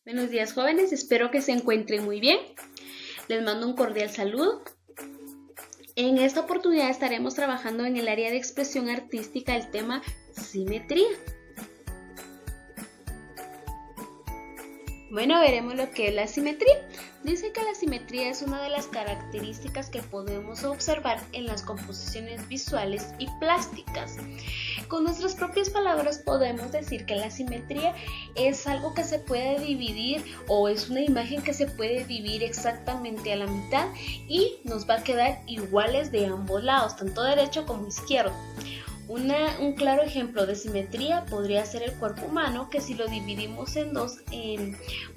Buenos días, jóvenes, espero que se encuentren muy bien. Les mando un cordial saludo. En esta oportunidad estaremos trabajando en el área de expresión artística el tema simetría. Bueno, veremos lo que es la simetría. Dice que la simetría es una de las características que podemos observar en las composiciones visuales y plásticas. Con nuestras propias palabras podemos decir que la simetría es algo que se puede dividir o es una imagen que se puede dividir exactamente a la mitad y nos va a quedar iguales de ambos lados, tanto derecho como izquierdo. Un claro ejemplo de simetría podría ser el cuerpo humano, que si lo dividimos en dos,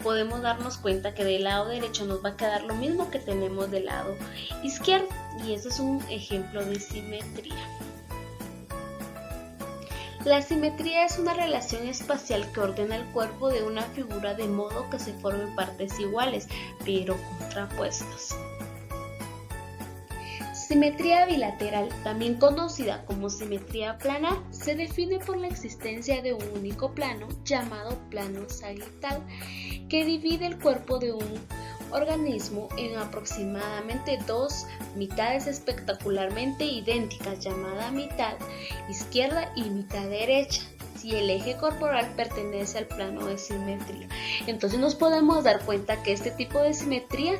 podemos darnos cuenta que del lado derecho nos va a quedar lo mismo que tenemos del lado izquierdo, y ese es un ejemplo de simetría. La simetría es una relación espacial que ordena el cuerpo de una figura de modo que se formen partes iguales, pero contrapuestas. Simetría bilateral, también conocida como simetría planar, se define por la existencia de un único plano llamado plano sagittal que divide el cuerpo de un organismo en aproximadamente dos mitades espectacularmente idénticas, llamada mitad izquierda y mitad derecha, si el eje corporal pertenece al plano de simetría. Entonces nos podemos dar cuenta que este tipo de simetría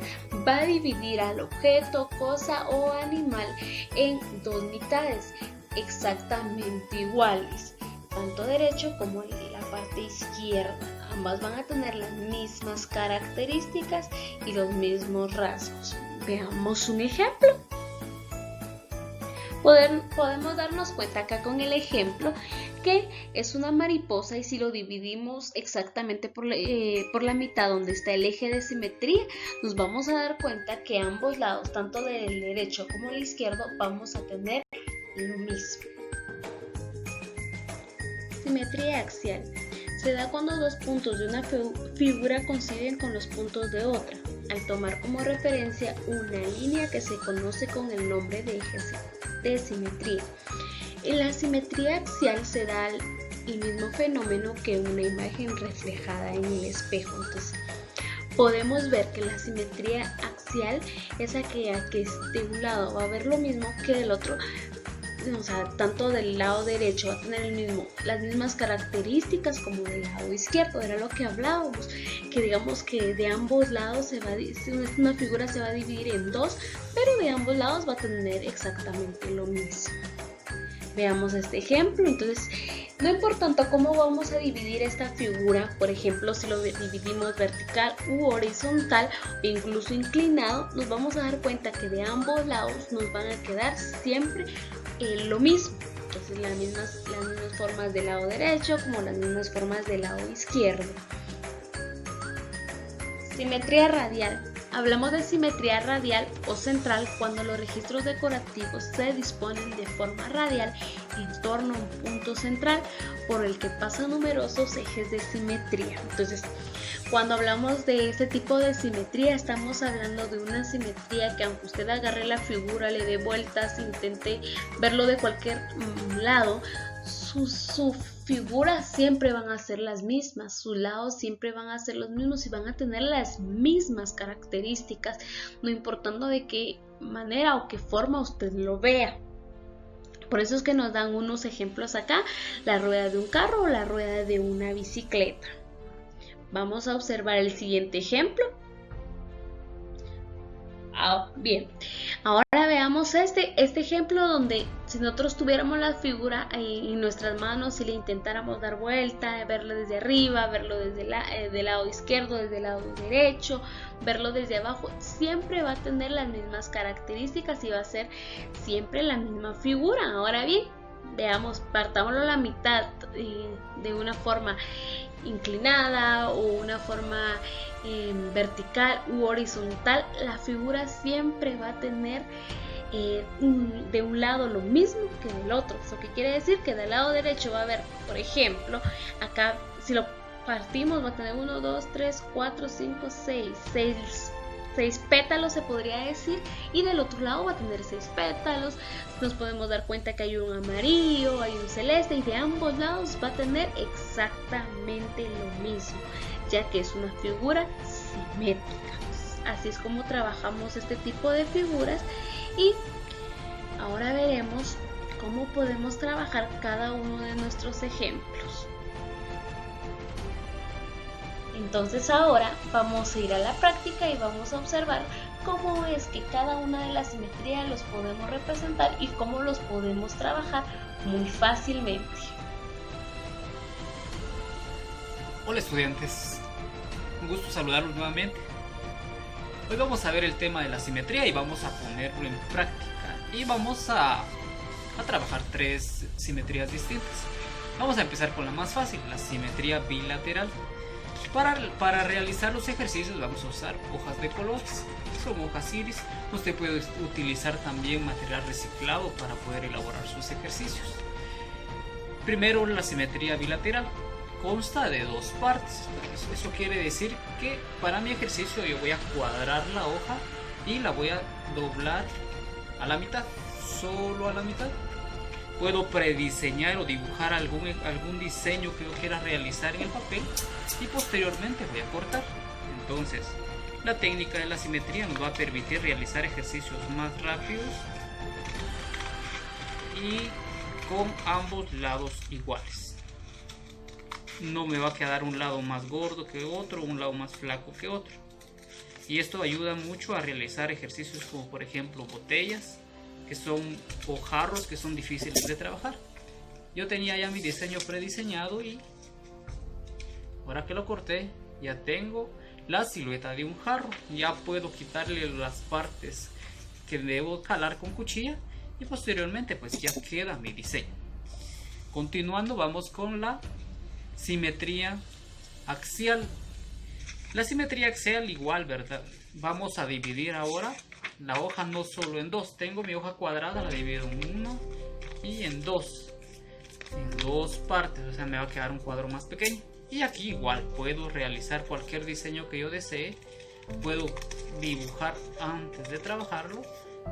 va a dividir al objeto, cosa o animal en dos mitades exactamente iguales, tanto derecho como la parte izquierda. Ambas van a tener las mismas características y los mismos rasgos. Veamos un ejemplo. Podemos darnos cuenta acá con el ejemplo que es una mariposa, y si lo dividimos exactamente por la mitad donde está el eje de simetría, nos vamos a dar cuenta que ambos lados, tanto del derecho como del izquierdo, vamos a tener lo mismo. Simetría axial. Se da cuando dos puntos de una figura coinciden con los puntos de otra, al tomar como referencia una línea que se conoce con el nombre de eje de simetría. En la simetría axial se da el mismo fenómeno que una imagen reflejada en el espejo. Entonces, podemos ver que la simetría axial es aquella que de un lado va a ver lo mismo que del otro. O sea, tanto del lado derecho va a tener las mismas características como del lado izquierdo. Era lo que hablábamos, que digamos que de ambos lados una figura se va a dividir en dos, pero de ambos lados va a tener exactamente lo mismo. Veamos este ejemplo. Entonces, no importa cómo vamos a dividir esta figura, por ejemplo, si lo dividimos vertical u horizontal o incluso inclinado, nos vamos a dar cuenta que de ambos lados nos van a quedar siempre lo mismo. Entonces, las mismas formas del lado derecho como las mismas formas del lado izquierdo. Simetría radial. Hablamos de simetría radial o central cuando los registros decorativos se disponen de forma radial en torno a un punto central por el que pasan numerosos ejes de simetría. Entonces, cuando hablamos de este tipo de simetría, estamos hablando de una simetría que, aunque usted agarre la figura, le dé vueltas, intente verlo de cualquier lado, sus figuras siempre van a ser las mismas, sus lados siempre van a ser los mismos y van a tener las mismas características, no importando de qué manera o qué forma usted lo vea. Por eso es que nos dan unos ejemplos acá: la rueda de un carro o la rueda de una bicicleta. Vamos a observar el siguiente ejemplo. Bien, ahora veamos este ejemplo donde si nosotros tuviéramos la figura en nuestras manos y le intentáramos dar vuelta, verlo desde arriba, verlo desde del lado izquierdo, desde el lado derecho, verlo desde abajo, siempre va a tener las mismas características y va a ser siempre la misma figura. Ahora bien, veamos, partámoslo a la mitad de una forma inclinada o una forma vertical u horizontal, la figura siempre va a tener de un lado lo mismo que del otro. Eso que quiere decir que del lado derecho va a haber, por ejemplo, acá si lo partimos va a tener 1, 2, 3, 4, 5, 6 pétalos, se podría decir, y del otro lado va a tener 6 pétalos. Nos podemos dar cuenta que hay un amarillo, hay un celeste, y de ambos lados va a tener exactamente lo mismo. ya que es una figura simétrica. Así es como trabajamos este tipo de figuras y ahora veremos cómo podemos trabajar cada uno de nuestros ejemplos. Entonces ahora vamos a ir a la práctica y vamos a observar cómo es que cada una de las simetrías los podemos representar y cómo los podemos trabajar muy fácilmente. Hola estudiantes, un gusto saludarlos nuevamente. Hoy vamos a ver el tema de la simetría y vamos a ponerlo en práctica y vamos a trabajar 3 simetrías distintas. Vamos a empezar con la más fácil, la simetría bilateral. Para realizar los ejercicios vamos a usar hojas de colores, son hojas iris. Usted puede utilizar también material reciclado para poder elaborar sus ejercicios. Primero, la simetría bilateral consta de 2 partes. Eso quiere decir que para mi ejercicio yo voy a cuadrar la hoja y la voy a doblar a la mitad, solo a la mitad. Puedo prediseñar o dibujar algún diseño que yo quiera realizar en el papel y posteriormente voy a cortar. Entonces, la técnica de la simetría nos va a permitir realizar ejercicios más rápidos y con ambos lados iguales. No me va a quedar un lado más gordo que otro, un lado más flaco que otro. Y esto ayuda mucho a realizar ejercicios como por ejemplo botellas, o jarros que son difíciles de trabajar. Yo tenía ya mi diseño prediseñado y ahora que lo corté ya tengo la silueta de un jarro. Ya puedo quitarle las partes que debo calar con cuchilla y posteriormente pues ya queda mi diseño. Continuando, vamos con la simetría axial. La simetría axial igual, ¿verdad? Vamos a dividir ahora la hoja no solo en 2. Tengo mi hoja cuadrada, la divido en 1 y en 2 partes, o sea me va a quedar un cuadro más pequeño. Y aquí igual puedo realizar cualquier diseño que yo desee. Puedo dibujar antes de trabajarlo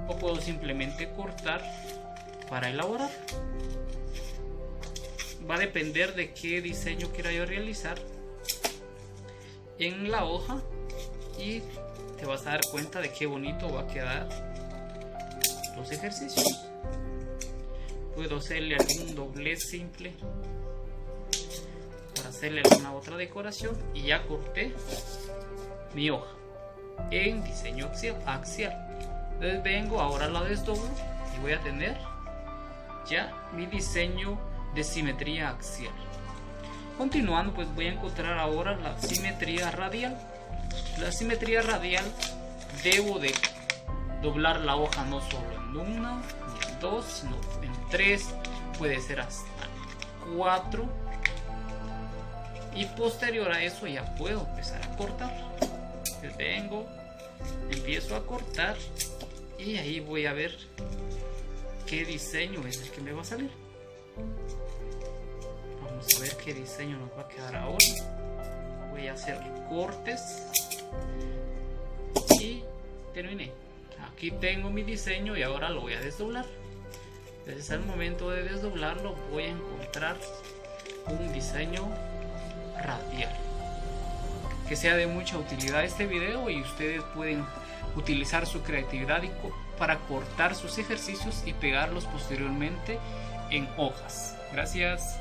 o puedo simplemente cortar para elaborar. Va a depender de qué diseño quiera yo realizar en la hoja y te vas a dar cuenta de qué bonito va a quedar los ejercicios. Puedo hacerle algún doblez simple para hacerle alguna otra decoración y ya corté mi hoja en diseño axial. Entonces vengo, ahora la desdoblo y voy a tener ya mi diseño de simetría axial. Continuando, pues voy a encontrar ahora la simetría radial. La simetría radial debo de doblar la hoja no solo en 1 ni en 2, sino en 3, puede ser hasta 4, y posterior a eso ya puedo empezar a cortar. Entonces vengo, empiezo a cortar y ahí voy a ver qué diseño es el que me va a salir. Vamos a ver qué diseño nos va a quedar ahora. Voy a hacer cortes y terminé. Aquí tengo mi diseño y ahora lo voy a desdoblar. Desde el momento de desdoblarlo voy a encontrar un diseño radial. Que sea de mucha utilidad este video y ustedes pueden utilizar su creatividad para cortar sus ejercicios y pegarlos posteriormente en hojas. Gracias.